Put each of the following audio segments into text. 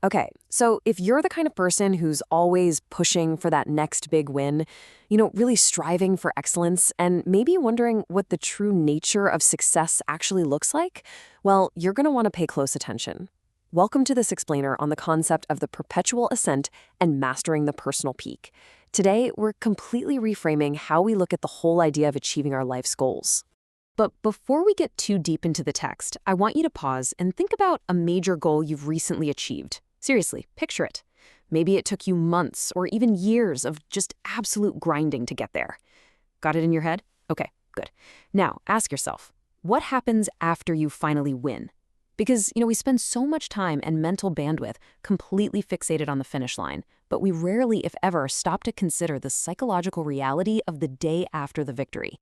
Okay, so if you're the kind of person who's always pushing for that next big win, really striving for excellence, and maybe wondering what the true nature of success actually looks like, well, you're going to want to pay close attention. Welcome to this explainer on the concept of the perpetual ascent and mastering the personal peak. Today, we're completely reframing how we look at the whole idea of achieving our life's goals. But before we get too deep into the text, I want you to pause and think about a major goal you've recently achieved. Seriously, picture it. Maybe it took you months or even years of just absolute grinding to get there. Got it in your head? Okay, good. Now, ask yourself, what happens after you finally win? Because, we spend so much time and mental bandwidth completely fixated on the finish line, but we rarely, if ever, stop to consider the psychological reality of the day after the victory.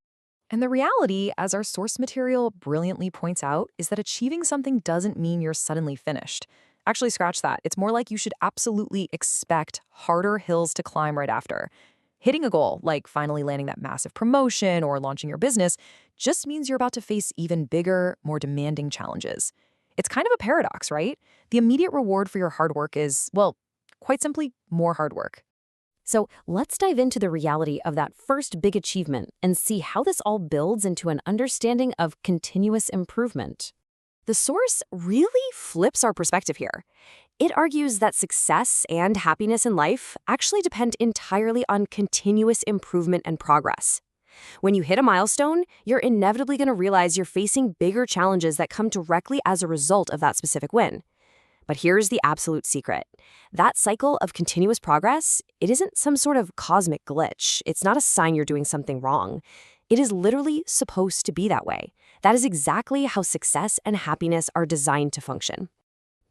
And the reality, as our source material brilliantly points out, is that achieving something doesn't mean you're suddenly finished. Actually, scratch that. It's more like you should absolutely expect harder hills to climb right after. Hitting a goal, like finally landing that massive promotion or launching your business, just means you're about to face even bigger, more demanding challenges. It's kind of a paradox, right? The immediate reward for your hard work is, well, quite simply, more hard work. So let's dive into the reality of that first big achievement and see how this all builds into an understanding of continuous improvement. The source really flips our perspective here. It argues that success and happiness in life actually depend entirely on continuous improvement and progress. When you hit a milestone, you're inevitably going to realize you're facing bigger challenges that come directly as a result of that specific win. But here's the absolute secret. That cycle of continuous progress, it isn't some sort of cosmic glitch. It's not a sign you're doing something wrong. It is literally supposed to be that way. That is exactly how success and happiness are designed to function.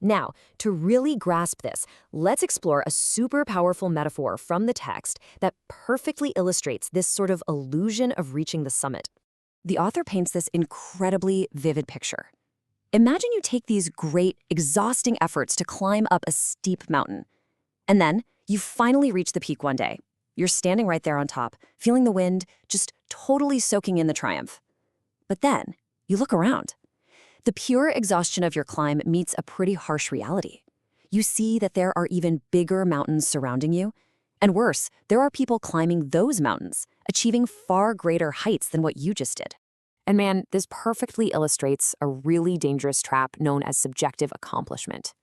Now, to really grasp this, let's explore a super powerful metaphor from the text that perfectly illustrates this sort of illusion of reaching the summit. The author paints this incredibly vivid picture. Imagine you take these great, exhausting efforts to climb up a steep mountain. And then you finally reach the peak one day. You're standing right there on top, feeling the wind, just totally soaking in the triumph. But then you look around. The pure exhaustion of your climb meets a pretty harsh reality. You see that there are even bigger mountains surrounding you. And worse, there are people climbing those mountains, achieving far greater heights than what you just did. And man, this perfectly illustrates a really dangerous trap known as subjective accomplishment.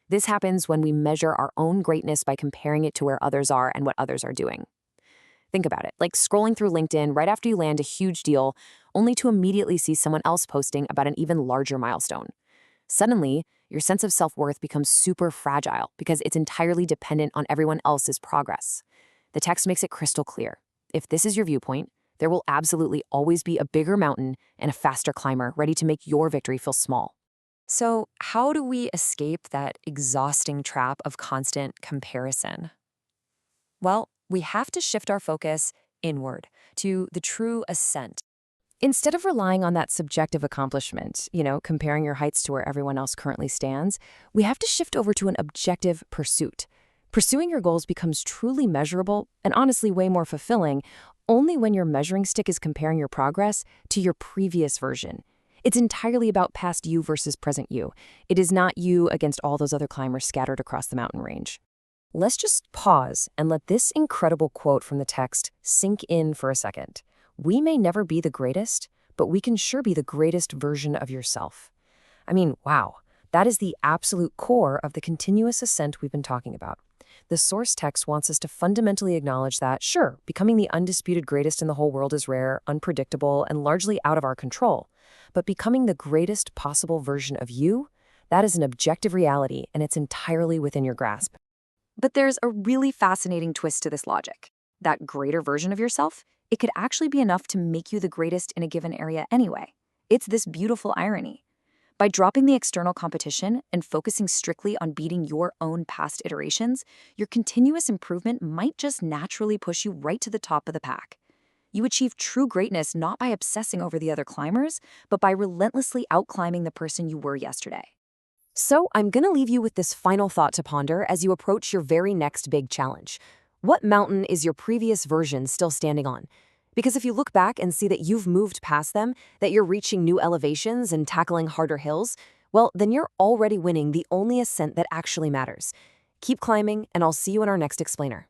This happens when we measure our own greatness by comparing it to where others are and what others are doing. Think about it, like scrolling through LinkedIn right after you land a huge deal, only to immediately see someone else posting about an even larger milestone. Suddenly, your sense of self-worth becomes super fragile because it's entirely dependent on everyone else's progress. The text makes it crystal clear. If this is your viewpoint, there will absolutely always be a bigger mountain and a faster climber ready to make your victory feel small. So, how do we escape that exhausting trap of constant comparison? Well, we have to shift our focus inward to the true ascent. Instead of relying on that subjective accomplishment, comparing your heights to where everyone else currently stands, we have to shift over to an objective pursuit. Pursuing your goals becomes truly measurable and honestly way more fulfilling only when your measuring stick is comparing your progress to your previous version. It's entirely about past you versus present you. It is not you against all those other climbers scattered across the mountain range. Let's just pause and let this incredible quote from the text sink in for a second. We may never be the greatest, but we can sure be the greatest version of yourself. I mean, wow, that is the absolute core of the continuous ascent we've been talking about. The source text wants us to fundamentally acknowledge that, sure, becoming the undisputed greatest in the whole world is rare, unpredictable, and largely out of our control. But becoming the greatest possible version of you, that is an objective reality, and it's entirely within your grasp. But there's a really fascinating twist to this logic. That greater version of yourself, it could actually be enough to make you the greatest in a given area anyway. It's this beautiful irony. By dropping the external competition and focusing strictly on beating your own past iterations, your continuous improvement might just naturally push you right to the top of the pack. You achieve true greatness not by obsessing over the other climbers, but by relentlessly outclimbing the person you were yesterday. So I'm going to leave you with this final thought to ponder as you approach your very next big challenge. What mountain is your previous version still standing on? Because if you look back and see that you've moved past them, that you're reaching new elevations and tackling harder hills, well, then you're already winning the only ascent that actually matters. Keep climbing, and I'll see you in our next explainer.